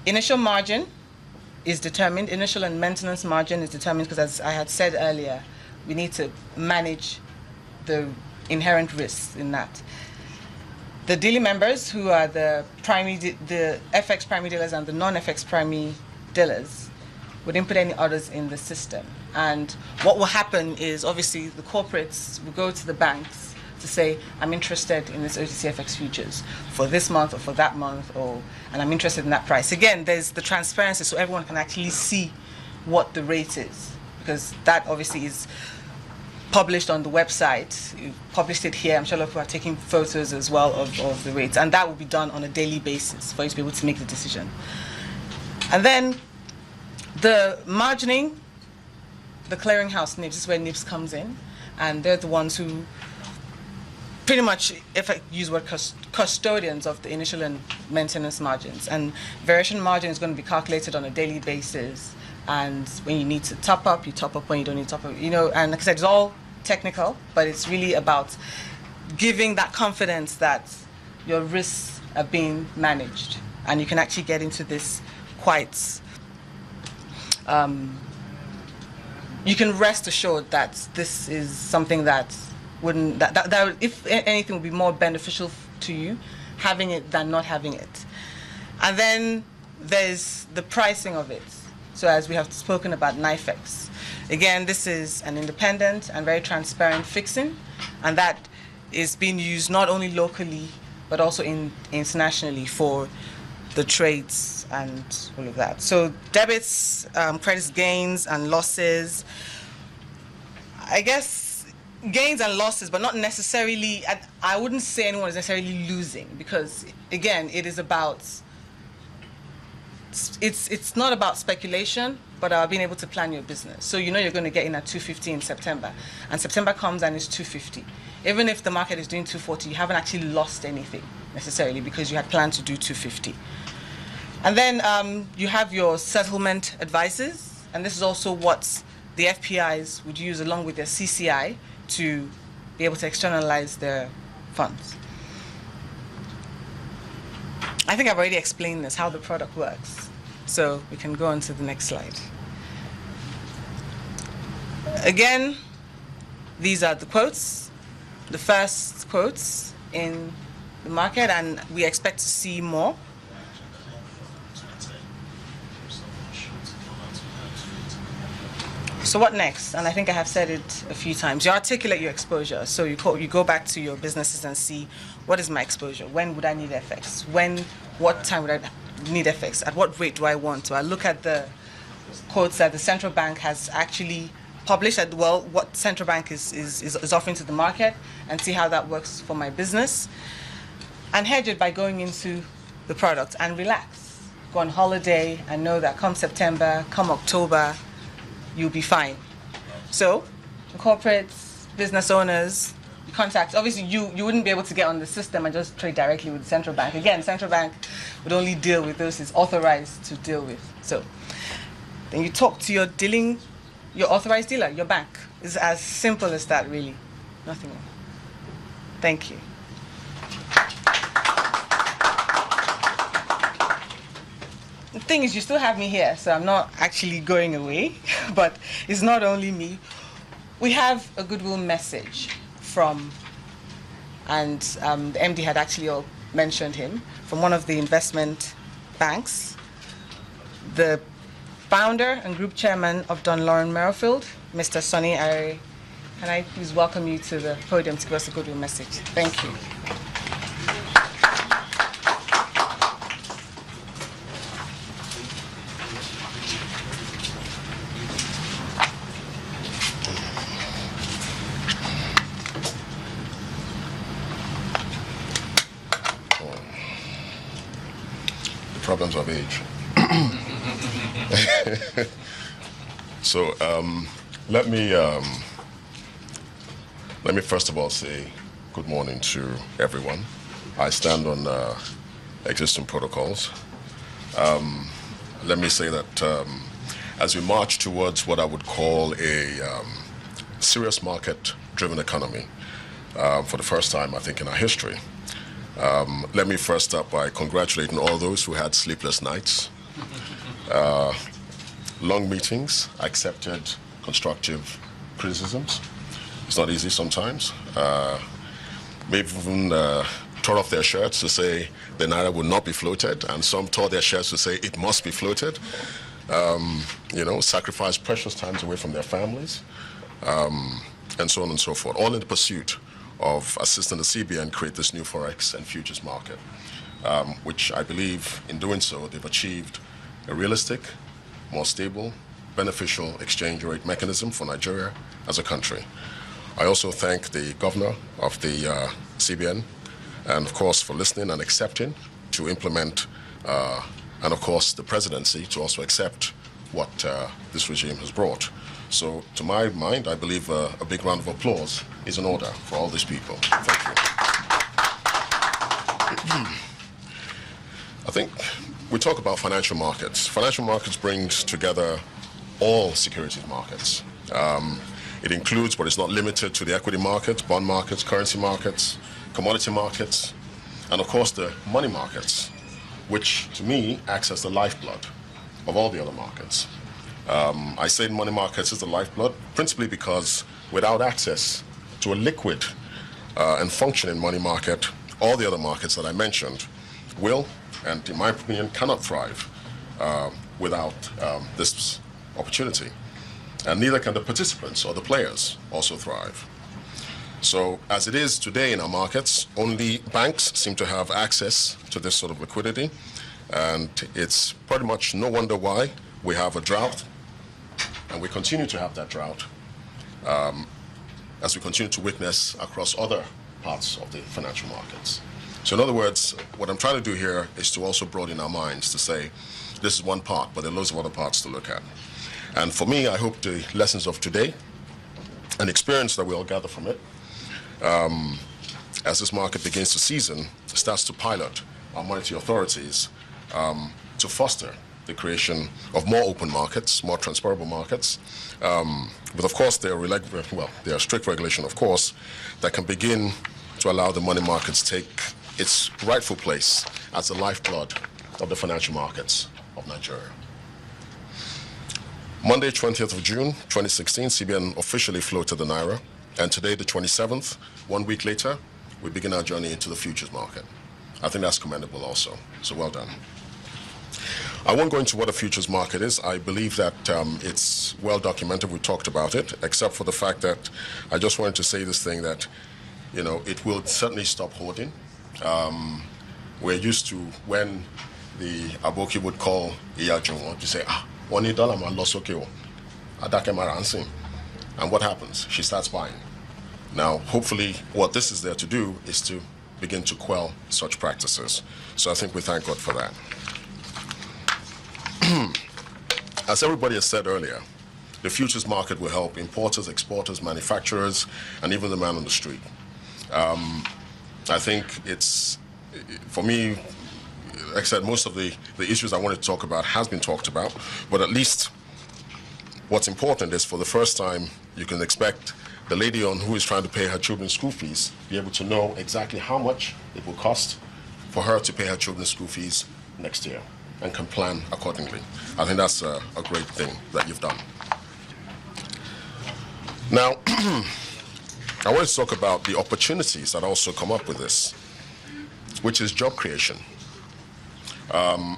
Initial margin is determined. Initial and maintenance margin is determined because, as I had said earlier, we need to manage the inherent risks in that. The dealing members, who are the FX primary dealers and the non-FX primary dealers, would input any orders in the system. And what will happen is, obviously, the corporates will go to the banks to say, I'm interested in this OTC FX futures for this month or for that month, and I'm interested in that price. Again, there's the transparency, so everyone can actually see what the rate is, because that obviously is published on the website. You've published it here. I'm sure a lot of people are taking photos as well of the rates, and that will be done on a daily basis for you to be able to make the decision. And then the margining, the clearinghouse NIBS, this is where NIBS comes in, and they're the ones who pretty much, if I use the word custodians of the initial and maintenance margins. And variation margin is going to be calculated on a daily basis, and when you need to top up, you top up. When you don't need to top up, and like I said, it's all technical, but it's really about giving that confidence that your risks are being managed, and you can actually get into this quite you can rest assured that this is something that wouldn't, that if anything, would be more beneficial to you having it than not having it. And then there's the pricing of it. So as we have spoken about NYFEX, again, this is an independent and very transparent fixing, and that is being used not only locally but also internationally for the trades and all of that. So debits, credits, gains and losses. I guess gains and losses, but not necessarily, I wouldn't say anyone is necessarily losing, because again, it is about, it's not about speculation, but being able to plan your business. So you know you're going to get in at 250 in September, and September comes and it's 250. Even if the market is doing 240, you haven't actually lost anything necessarily, because you had planned to do 250. And then you have your settlement advisors, and this is also what the FPIs would use along with their CCI to be able to externalize their funds. I think I've already explained this, how the product works. So we can go on to the next slide. Again, these are the quotes, the first quotes in the market, and we expect to see more. So what next? And I think I have said it a few times. You articulate your exposure. So you go back to your businesses and see, what is my exposure? When would I need FX? What time would I need FX? At what rate do I want? So I look at the quotes that the central bank has actually published, what central bank is offering to the market, and see how that works for my business. And hedge it by going into the product and relax. Go on holiday and know that come September, come October, you'll be fine. So, the corporates, business owners, contact. Obviously, you wouldn't be able to get on the system and just trade directly with the central bank. Again, central bank would only deal with those it's authorized to deal with. So, then you talk to your authorized dealer, your bank. It's as simple as that, really. Nothing more. Thank you. The thing is, you still have me here, so I'm not actually going away, but it's not only me. We have a goodwill message from, and the MD had actually mentioned him, from one of the investment banks, the founder and group chairman of Don Lauren Merrifield, Mr. Sonny Ari. Can I please welcome you to the podium to give us a goodwill message? Thank you. Problems of age. So let me first of all say good morning to everyone. I stand on existing protocols. Let me say that as we march towards what I would call a serious market-driven economy for the first time, I think, in our history, let me first start by congratulating all those who had sleepless nights Long meetings, accepted constructive criticisms. It's not easy sometimes. Maybe even tore off their shirts to say the Naira would not be floated, and some tore their shirts to say it must be floated. Sacrificed precious times away from their families, and so on and so forth, all in the pursuit of assisting the CBN create this new forex and futures market, which I believe in doing so they've achieved a realistic, more stable, beneficial exchange rate mechanism for Nigeria as a country. I also thank the governor of the CBN, and of course for listening and accepting to implement, and of course the presidency to also accept what this regime has brought. So to my mind, I believe a big round of applause is in order for all these people. Thank you. I think we talk about financial markets. Financial markets brings together all securities markets. It includes, but it's not limited to, the equity markets, bond markets, currency markets, commodity markets, and of course the money markets, which to me acts as the lifeblood of all the other markets. I say money markets is the lifeblood principally because without access to a liquid and functioning money market, all the other markets that I mentioned will, and in my opinion, cannot thrive without this opportunity. And neither can the participants or the players also thrive. So as it is today in our markets, only banks seem to have access to this sort of liquidity. And it's pretty much no wonder why we have a drought, and we continue to have that drought as we continue to witness across other parts of the financial markets. So in other words, what I'm trying to do here is to also broaden our minds to say this is one part, but there are loads of other parts to look at. And for me, I hope the lessons of today and experience that we all gather from it, as this market begins to season, starts to pilot our monetary authorities to foster the creation of more open markets, more transferable markets. But of course, there are strict regulation, of course, that can begin to allow the money markets take its rightful place as the lifeblood of the financial markets of Nigeria. Monday, 20th of June, 2016, CBN officially floated the Naira. And today, the 27th, 1 week later, we begin our journey into the futures market. I think that's commendable also. So well done. I won't go into what a futures market is. I believe that it's well documented. We talked about it, except for the fact that I just wanted to say this thing that, it will certainly stop hoarding. We're used to when the Aboki would call Iyajun to say, $1 man lost okay. And what happens? She starts buying. Now, hopefully, what this is there to do is to begin to quell such practices. So I think we thank God for that. As everybody has said earlier, the futures market will help importers, exporters, manufacturers, and even the man on the street. I think it's, for me, like I said, most of the issues I wanted to talk about has been talked about, but at least what's important is for the first time you can expect the lady on who is trying to pay her children's school fees be able to know exactly how much it will cost for her to pay her children's school fees next year and can plan accordingly. I think that's a great thing that you've done. Now, I want to talk about the opportunities that also come up with this, which is job creation. To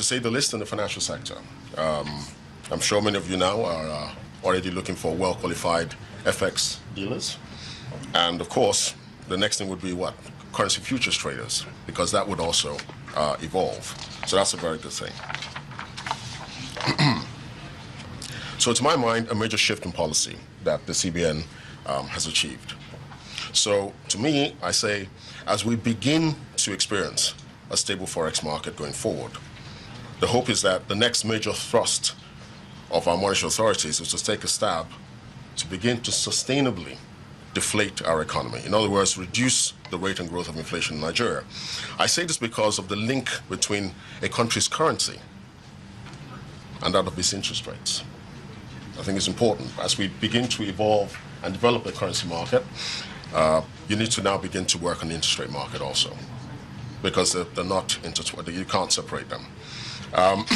say the least in the financial sector. I'm sure many of you now are already looking for well-qualified FX dealers. And of course, the next thing would be what? Currency futures traders, because that would also evolve. So that's a very good thing. So to my mind, a major shift in policy that the CBN has achieved. So to me, I say, as we begin to experience a stable forex market going forward, the hope is that the next major thrust of our monetary authorities is to take a stab to begin to sustainably deflate our economy. In other words, reduce the rate and growth of inflation in Nigeria. I say this because of the link between a country's currency and that of its interest rates. I think it's important. As we begin to evolve and develop the currency market, you need to now begin to work on the interest rate market also. because they're not intertwined. You can't separate them.